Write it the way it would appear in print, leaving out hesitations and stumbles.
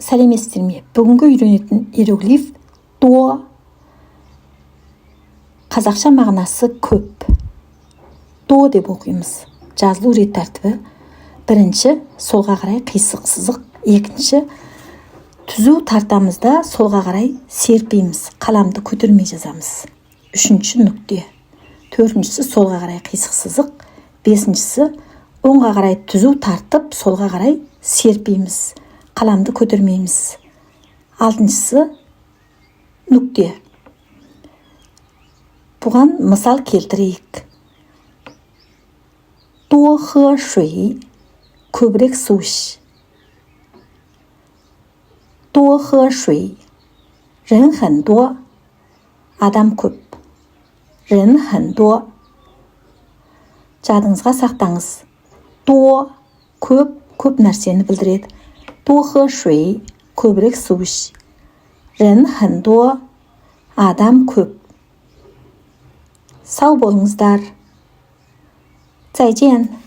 сәлеметсіздер ме? Бүгінгі үйренетін иероглиф до. Қазақша мағынасы көп. До деп оқимыз. Жазылу рет тәртібі. Бірінші солға қарай қисық сызық. Екінші түзу тартамызда солға қарай серпейміз. Қаламды көтермей жазамыз. Үшінші нүкте. Төртіншісі солға қарай қисық сызық. Бесіншісі оңға қарай түзу тартып, солға қарай серпейміз. Қаламды көтермейміз. Алтыншысы нүкте. Бұған мысал келтірейік. 多喝水 көбірек су іш. 多喝水 人很多 адам көп. 人很多 жадыңызға сақтаңыз. 多 көп нәрсені білдіреді. 多喝水 көбірек су іш. 人很多 адам көп. Сау болыңыздар. 再见。